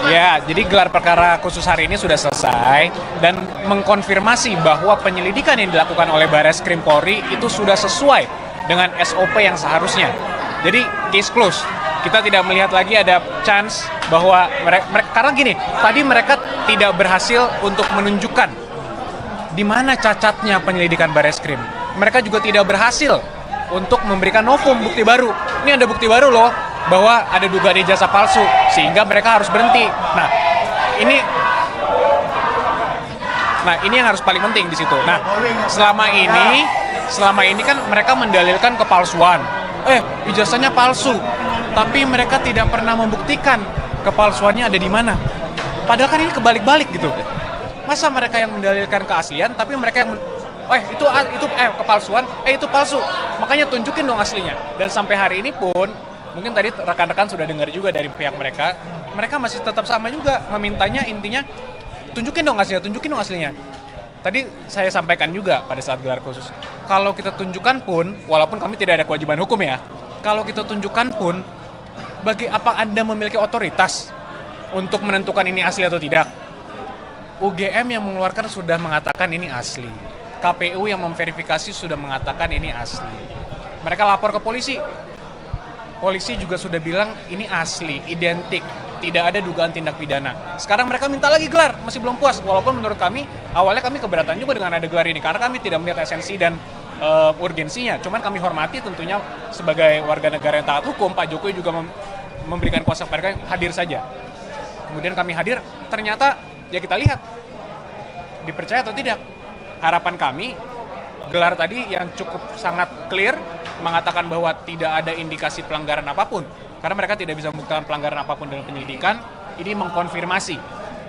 Ya, jadi gelar perkara khusus hari ini sudah selesai dan mengkonfirmasi bahwa penyelidikan yang dilakukan oleh Barreskrim Polri itu sudah sesuai dengan SOP yang seharusnya. Jadi case close. Kita tidak melihat lagi ada chance bahwa mereka karena gini, tadi mereka tidak berhasil untuk menunjukkan di mana cacatnya penyelidikan Barreskrim. Mereka juga tidak berhasil untuk memberikan novum bukti baru. Ini ada bukti baru loh, bahwa ada dugaan ijazah palsu, sehingga mereka harus berhenti. Nah ini yang harus paling penting di situ. Nah, selama ini kan mereka mendalilkan kepalsuan. Ijazahnya palsu, tapi mereka tidak pernah membuktikan kepalsuannya ada di mana. Padahal kan ini kebalik-balik gitu. Masa mereka yang mendalilkan keaslian, tapi mereka yang itu kepalsuan, itu palsu. Makanya tunjukin dong aslinya. Dan sampai hari ini pun, mungkin tadi rekan-rekan sudah dengar juga dari pihak mereka masih tetap sama juga memintanya, intinya tunjukin dong aslinya. Tadi saya sampaikan juga pada saat gelar khusus, kalau kita tunjukkan pun, walaupun kami tidak ada kewajiban hukum ya, kalau kita tunjukkan pun, bagi apa Anda memiliki otoritas untuk menentukan ini asli atau tidak? UGM yang mengeluarkan sudah mengatakan ini asli, KPU yang memverifikasi sudah mengatakan ini asli, mereka lapor ke polisi juga sudah bilang ini asli, identik, tidak ada dugaan tindak pidana. Sekarang mereka minta lagi gelar, masih belum puas. Walaupun menurut kami, awalnya kami keberatan juga dengan ada gelar ini, karena kami tidak melihat esensi dan urgensinya. Cuman kami hormati tentunya sebagai warga negara yang taat hukum, Pak Jokowi juga memberikan kuasa kepada kami, hadir saja. Kemudian kami hadir, ternyata ya kita lihat, dipercaya atau tidak. Harapan kami, gelar tadi yang cukup sangat clear, mengatakan bahwa tidak ada indikasi pelanggaran apapun, karena mereka tidak bisa membuktikan pelanggaran apapun dalam penyelidikan. Ini mengkonfirmasi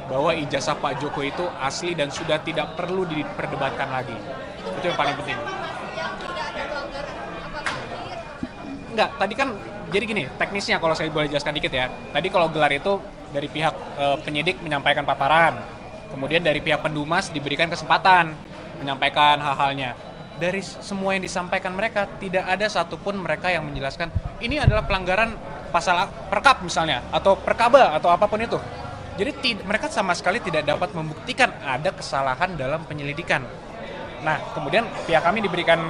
bahwa ijazah Pak Jokowi itu asli dan sudah tidak perlu diperdebatkan lagi. Itu yang paling penting. Enggak, tadi kan jadi gini, teknisnya kalau saya boleh jelaskan dikit ya. Tadi kalau gelar itu dari pihak penyidik menyampaikan paparan, kemudian dari pihak pendumas diberikan kesempatan menyampaikan hal-halnya. Dari semua yang disampaikan mereka, tidak ada satupun mereka yang menjelaskan ini adalah pelanggaran pasal perkap misalnya, atau perkaba, atau apapun itu. Jadi mereka sama sekali tidak dapat membuktikan ada kesalahan dalam penyelidikan. Nah, kemudian pihak kami diberikan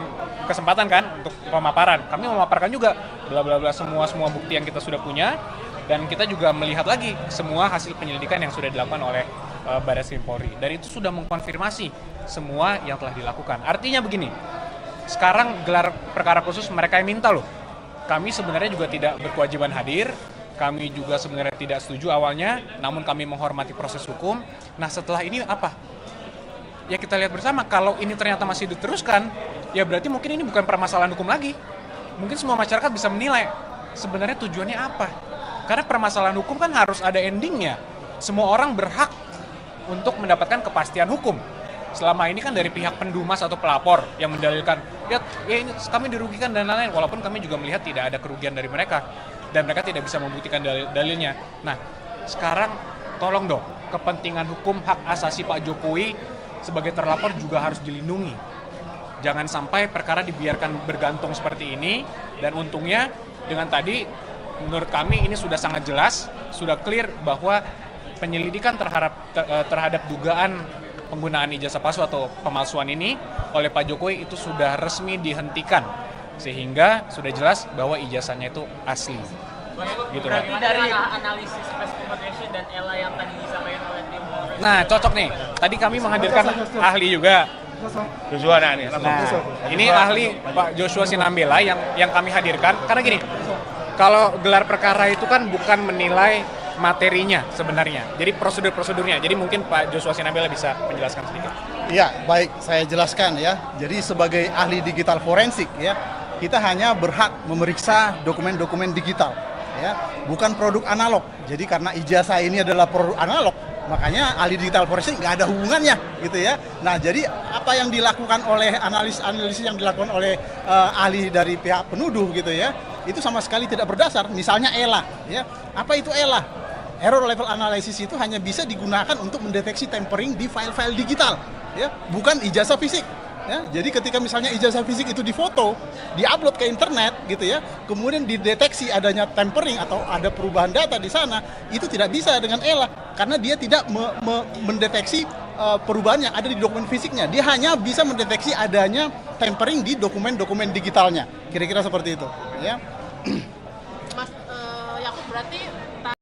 kesempatan kan untuk pemaparan. Kami memaparkan juga bla bla bla semua bukti yang kita sudah punya, dan kita juga melihat lagi semua hasil penyelidikan yang sudah dilakukan oleh Barreskrim Polri. Dan itu sudah mengkonfirmasi semua yang telah dilakukan. Artinya begini, sekarang gelar perkara khusus mereka yang minta loh. Kami sebenarnya juga tidak berkewajiban hadir, kami juga sebenarnya tidak setuju awalnya, namun kami menghormati proses hukum. Nah setelah ini apa? Ya kita lihat bersama, kalau ini ternyata masih diteruskan, ya berarti mungkin ini bukan permasalahan hukum lagi. Mungkin semua masyarakat bisa menilai sebenarnya tujuannya apa. Karena permasalahan hukum kan harus ada endingnya. Semua orang berhak untuk mendapatkan kepastian hukum. Selama ini kan dari pihak pendumas atau pelapor yang mendalilkan, ya ini kami dirugikan dan lain-lain, walaupun kami juga melihat tidak ada kerugian dari mereka dan mereka tidak bisa membuktikan dalilnya. Nah, sekarang tolong dong, kepentingan hukum hak asasi Pak Jokowi sebagai terlapor juga harus dilindungi. Jangan sampai perkara dibiarkan bergantung seperti ini, dan untungnya dengan tadi menurut kami ini sudah sangat jelas, sudah clear bahwa penyelidikan terhadap dugaan penggunaan ijazah palsu atau pemalsuan ini oleh Pak Jokowi itu sudah resmi dihentikan, sehingga sudah jelas bahwa ijazahnya itu asli. Gitu, berarti dari analisis press conference dan Ella yang tadi disampaikan oleh tim Polri. Nah, cocok nih. Tadi kami menghadirkan ahli juga. Joshua nih. Nah, ini ahli Pak Joshua Sinambela yang kami hadirkan karena gini. Kalau gelar perkara itu kan bukan menilai materinya sebenarnya. Jadi prosedur-prosedurnya. Jadi mungkin Pak Joshua Sinambela bisa menjelaskan sedikit. Iya, baik, saya jelaskan ya. Jadi sebagai ahli digital forensik ya, kita hanya berhak memeriksa dokumen-dokumen digital ya, bukan produk analog. Jadi karena ijazah ini adalah produk analog, makanya ahli digital forensik nggak ada hubungannya gitu ya. Nah, jadi apa yang dilakukan oleh analisis yang dilakukan oleh ahli dari pihak penuduh gitu ya, itu sama sekali tidak berdasar. Misalnya ELA ya. Apa itu ELA? Error level analysis itu hanya bisa digunakan untuk mendeteksi tampering di file-file digital ya, bukan ijazah fisik. Ya, jadi ketika misalnya ijazah fisik itu difoto, diupload ke internet, gitu ya, kemudian dideteksi adanya tampering atau ada perubahan data di sana, itu tidak bisa dengan ELA karena dia tidak mendeteksi perubahan yang ada di dokumen fisiknya. Dia hanya bisa mendeteksi adanya tampering di dokumen-dokumen digitalnya. Kira-kira seperti itu, ya. Mas Yakub, berarti